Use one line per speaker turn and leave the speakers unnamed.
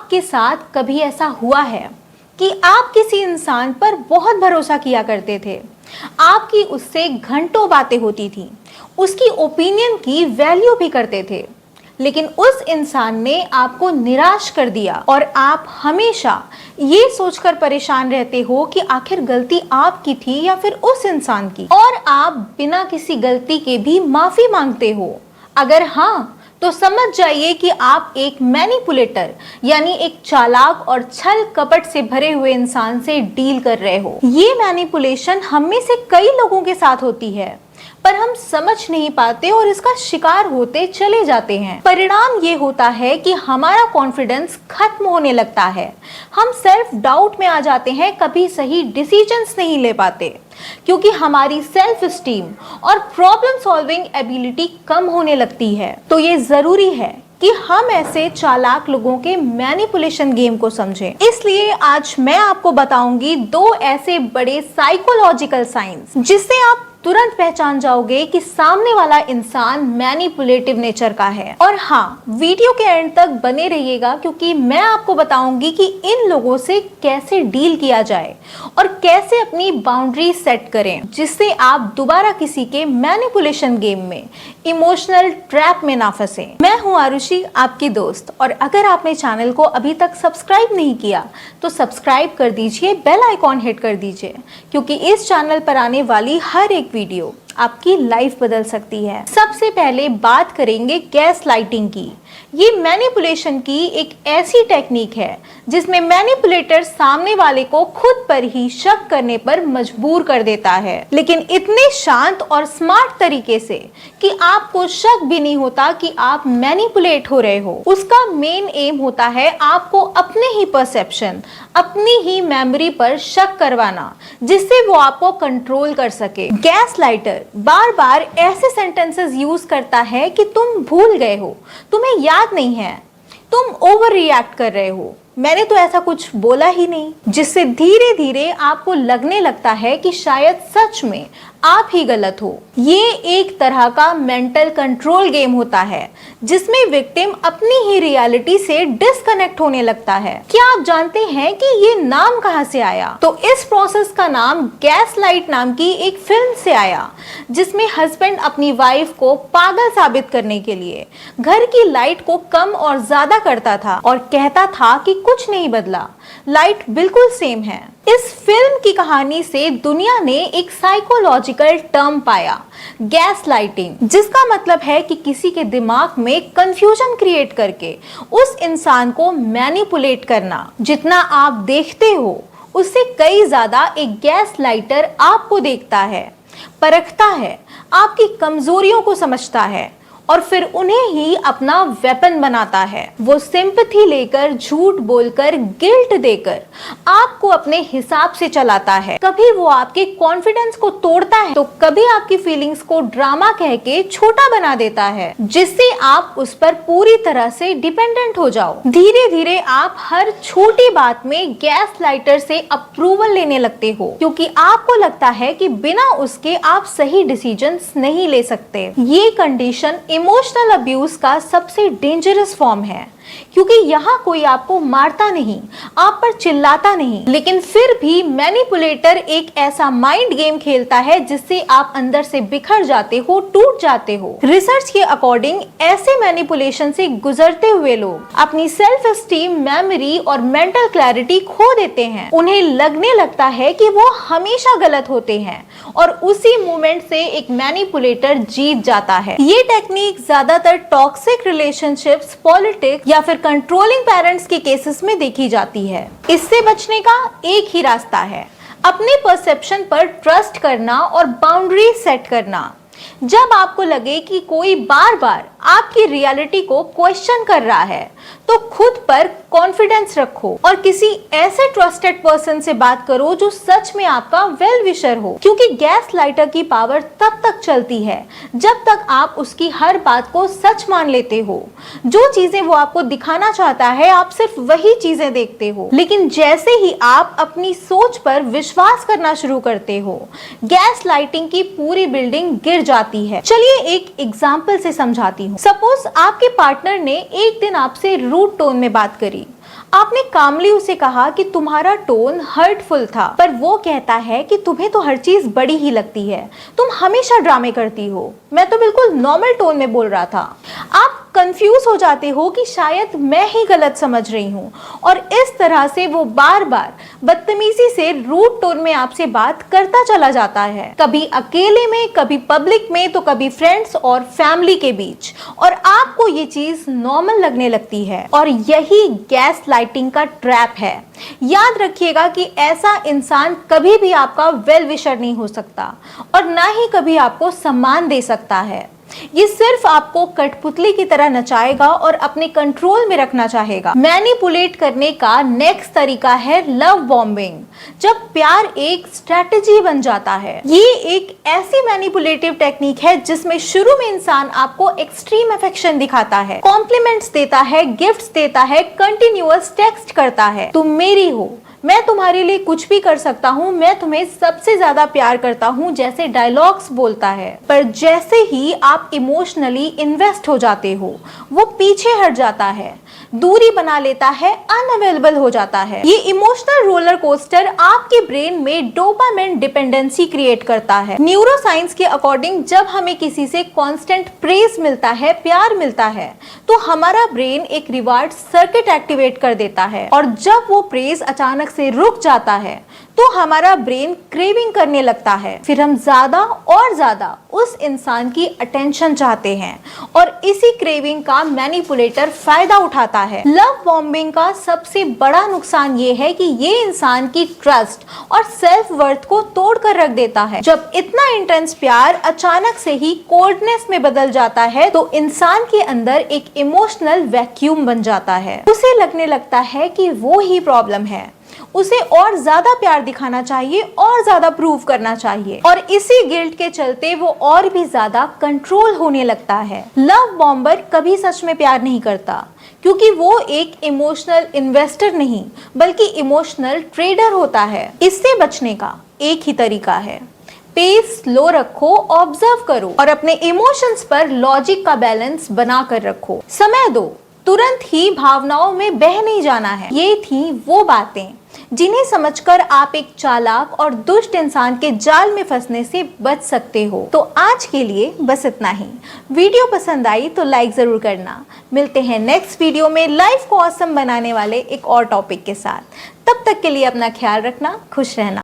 आपके साथ कभी ऐसा हुआ है कि आप किसी इंसान पर बहुत भरोसा किया करते थे, आपकी उससे घंटों बातें होती थी, उसकी ओपिनियन की वैल्यू भी करते थे, लेकिन उस इंसान ने आपको निराश कर दिया और आप हमेशा ये सोचकर परेशान रहते हो कि आखिर गलती आपकी थी या फिर उस इंसान की, और आप बिना किसी गलती के भी माफी मांगते हो? अगर हाँ, तो समझ जाइए कि आप एक मैनिपुलेटर यानी एक चालाक और छल कपट से भरे हुए इंसान से डील कर रहे हो। ये मैनिपुलेशन हम में से कई लोगों के साथ होती है, पर हम समझ नहीं पाते और इसका शिकार होते चले जाते हैं। परिणाम ये होता है कि हमारा कॉन्फिडेंस खत्म होने लगता है, हम सेल्फ डाउट में आ जाते हैं, कभी सही डिसीजंस नहीं ले पाते क्योंकि हमारी सेल्फ स्टीम और प्रॉब्लम सॉल्विंग एबिलिटी कम होने लगती है। तो ये जरूरी है कि हम ऐसे चालाक लोगों के मैनिपुलेशन गेम को समझें। इसलिए आज मैं आपको बताऊंगी 2 ऐसे बड़े साइकोलॉजिकल साइंस जिससे आप तुरंत पहचान जाओगे कि सामने वाला इंसान मैनिपुलेटिव नेचर का है। और हाँ, वीडियो के एंड तक बने रहिएगा क्योंकि मैं आपको बताऊंगी कि इन लोगों से कैसे डील किया जाए और कैसे अपनी बाउंड्री सेट करें जिससे आप दोबारा किसी के मैनिपुलेशन गेम में, इमोशनल ट्रैप में ना फंसे। मैं हूं आरुषि, आपकी दोस्त, और अगर आपने चैनल को अभी तक सब्सक्राइब नहीं किया तो सब्सक्राइब कर दीजिए, बेल आइकॉन हिट कर दीजिए क्योंकि इस चैनल पर आने वाली हर एक वीडियो आपकी लाइफ बदल सकती है। सबसे पहले बात करेंगे गैस लाइटिंग की। ये मैनिपुलेशन की एक ऐसी टेक्निक है जिसमें मैनिपुलेटर सामने वाले को खुद पर ही शक करने पर मजबूर कर देता है, लेकिन इतने शांत और स्मार्ट तरीके से कि आपको शक भी नहीं होता कि आप मैनिपुलेट हो रहे हो। उसका मेन एम होता है आपको अपने ही परसेप्शन, अपनी ही मेमोरी पर शक करवाना जिससे वो आपको कंट्रोल कर सके। गैस लाइटर बार बार ऐसे सेंटेंसेस यूज करता है कि तुम भूल गए हो, तुम्हें याद नहीं है, तुम ओवर रिएक्ट कर रहे हो, मैंने तो ऐसा कुछ बोला ही नहीं, जिससे धीरे धीरे आपको लगने लगता है कि शायद सच में आप ही गलत हो। ये एक तरह का मेंटल कंट्रोल गेम होता है जिसमें विक्टिम अपनी ही रियलिटी से डिस्कनेक्ट होने लगता है। क्या आप जानते हैं कि ये नाम कहां से आया? तो इस प्रोसेस का नाम गैसलाइट नाम की एक फिल्म से आया जिसमें हस्बैंड अपनी वाइफ को पागल साबित करने के लिए घर की लाइट को कम और ज्यादा करता था और कहता था कि कुछ नहीं बदला, लाइट बिल्कुल सेम है। इस फिल्म की कहानी से दुनिया ने एक साइकोलॉजिकल टर्म पाया, गैस लाइटिंग, जिसका मतलब है कि किसी के दिमाग में कंफ्यूजन क्रिएट करके उस इंसान को मैनिपुलेट करना। जितना आप देखते हो उससे कई ज्यादा एक गैस लाइटर आपको देखता है, परखता है, आपकी कमजोरियों को समझता है और फिर उन्हें ही अपना वेपन बनाता है। वो सिंपैथी लेकर, झूठ बोलकर, गिल्ट देकर आपको अपने हिसाब से चलाता है। कभी वो आपके कॉन्फिडेंस को तोड़ता है तो कभी आपकी फीलिंग्स को ड्रामा कह के छोटा बना देता है जिससे आप उस पर पूरी तरह से डिपेंडेंट हो जाओ। धीरे धीरे आप हर छोटी बात में गैस लाइटर से अप्रूवल लेने लगते हो क्योंकि आपको लगता है कि बिना उसके आप सही डिसीजंस नहीं ले सकते। ये कंडीशन इमोशनल अब्यूज का सबसे डेंजरस फॉर्म है क्योंकि यहाँ कोई आपको मारता नहीं, आप पर चिल्लाता नहीं, लेकिन फिर भी मैनिपुलेटर एक ऐसा माइंड गेम खेलता है जिससे आप अंदर से बिखर जाते हो, टूट जाते हो। रिसर्च के अकॉर्डिंग ऐसे मैनिपुलेशन से गुजरते हुए लोग अपनी सेल्फ एस्टीम, मेमोरी और मेंटल क्लैरिटी खो देते हैं। उन्हें लगने लगता है कि वो हमेशा गलत होते हैं और उसी मोमेंट से एक मैनिपुलेटर जीत जाता है। ये टेक्निक ज्यादातर टॉक्सिक रिलेशनशिप्स, पॉलिटिक्स या फिर कंट्रोलिंग पेरेंट्स के केसेस में देखी जाती है। इससे बचने का एक ही रास्ता है, अपने परसेप्शन पर ट्रस्ट करना और बाउंड्री सेट करना। जब आपको लगे कि कोई बार बार आपकी रियलिटी को क्वेश्चन कर रहा है तो खुद पर कॉन्फिडेंस रखो और किसी ऐसे ट्रस्टेड पर्सन से बात करो जो सच में आपका वेल विशर हो, क्योंकि गैस लाइटर की पावर तब तक चलती है जब तक आप उसकी हर बात को सच मान लेते हो। जो चीजें वो आपको दिखाना चाहता है आप सिर्फ वही चीजें देखते हो, लेकिन जैसे ही आप अपनी सोच पर विश्वास करना शुरू करते हो गैस लाइटिंग की पूरी बिल्डिंग गिर जाती है। चलिए एक एग्जाम्पल से समझाती हूँ। सपोज आपके पार्टनर ने एक दिन आपसे रूड टोन में बात करी। आपने कामली उसे कहा कि तुम्हारा टोन हर्टफुल था, पर वो कहता है कि तुम्हें तो हर चीज बड़ी ही लगती है, तुम हमेशा ड्रामे करती हो, मैं तो बिल्कुल नॉर्मल टोन में बोल रहा था। आप कंफ्यूज हो जाते हो कि शायद मैं ही गलत समझ रही हूँ, और इस तरह से वो बार बार बदतमीजी से रूड टोन में आपसे बात करता चला जाता है, कभी अकेले में, कभी पब्लिक में, तो कभी फ्रेंड्स और फैमिली के बीच, और आपको ये चीज नॉर्मल लगने लगती है। और यही गैस लाइटिंग का ट्रैप है। याद रखिएगा कि ऐसा इंसान कभी भी आपका वेल विशर नहीं हो सकता, और ना ही कभी आपको सम्मान दे सकता है। ये सिर्फ आपको कठपुतली की तरह नचाएगा और अपने कंट्रोल में रखना चाहेगा। मैनिपुलेट करने का नेक्स्ट तरीका है लव बॉम्बिंग, जब प्यार एक स्ट्रेटजी बन जाता है। ये एक ऐसी मैनिपुलेटिव टेक्निक है जिसमें शुरू में इंसान आपको एक्सट्रीम अफेक्शन दिखाता है, कॉम्प्लीमेंट्स देता है, गिफ्ट्स देता है, कंटिन्यूअस टेक्स्ट करता है, तुम मेरी हो, मैं तुम्हारे लिए कुछ भी कर सकता हूँ, मैं तुम्हें सबसे ज्यादा प्यार करता हूँ जैसे डायलॉग्स बोलता है। पर जैसे ही आप इमोशनली इन्वेस्ट हो जाते हो, वो पीछे हट जाता है, दूरी बना लेता है, अनअवेलेबल हो जाता है। ये इमोशनल रोलर कोस्टर आपके ब्रेन में डोपामिन डिपेंडेंसी क्रिएट करता है। न्यूरोसाइंस के अकॉर्डिंग जब हमें किसी से कांस्टेंट प्रेज मिलता है, प्यार मिलता है, तो हमारा ब्रेन एक रिवार्ड सर्किट एक्टिवेट कर देता है, और जब वो प्रेज अचानक से रुक जाता है तो हमारा ब्रेन क्रेविंग करने लगता है। फिर हम ज्यादा और ज्यादा उस इंसान की अटेंशन चाहते हैं, और इसी क्रेविंग का मैनिपुलेटर फायदा उठाता है। लव बॉम्बिंग का सबसे बड़ा नुकसान ये है कि ये इंसान की ट्रस्ट और सेल्फ वर्थ को तोड़ कर रख देता है। जब इतना इंटेंस प्यार अचानक से ही कोल्डनेस में बदल जाता है, तो इंसान के अंदर एक इमोशनल वैक्यूम बन जाता है। उसे लगने लगता है कि वो ही प्रॉब्लम है, उसे और ज्यादा प्यार दिखाना चाहिए और ज्यादा प्रूव करना चाहिए, और इसी गिल्ट के चलते वो और भी ज्यादा कंट्रोल होने लगता है। लव बॉम्बर कभी सच में प्यार नहीं करता, क्योंकि वो एक इमोशनल इन्वेस्टर नहीं बल्कि इमोशनल ट्रेडर होता है। इससे बचने का एक ही तरीका है, पेस स्लो रखो, ऑब्जर्व करो, और अपने इमोशंस पर लॉजिक का बैलेंस बना कर रखो। समय दो, तुरंत ही भावनाओं में बह नहीं जाना है। ये थी वो बातें जिन्हें समझकर आप एक चालाक और दुष्ट इंसान के जाल में फंसने से बच सकते हो। तो आज के लिए बस इतना ही। वीडियो पसंद आई तो लाइक जरूर करना। मिलते हैं नेक्स्ट वीडियो में लाइफ को ऑसम बनाने वाले एक और टॉपिक के साथ। तब तक के लिए अपना ख्याल रखना, खुश रहना।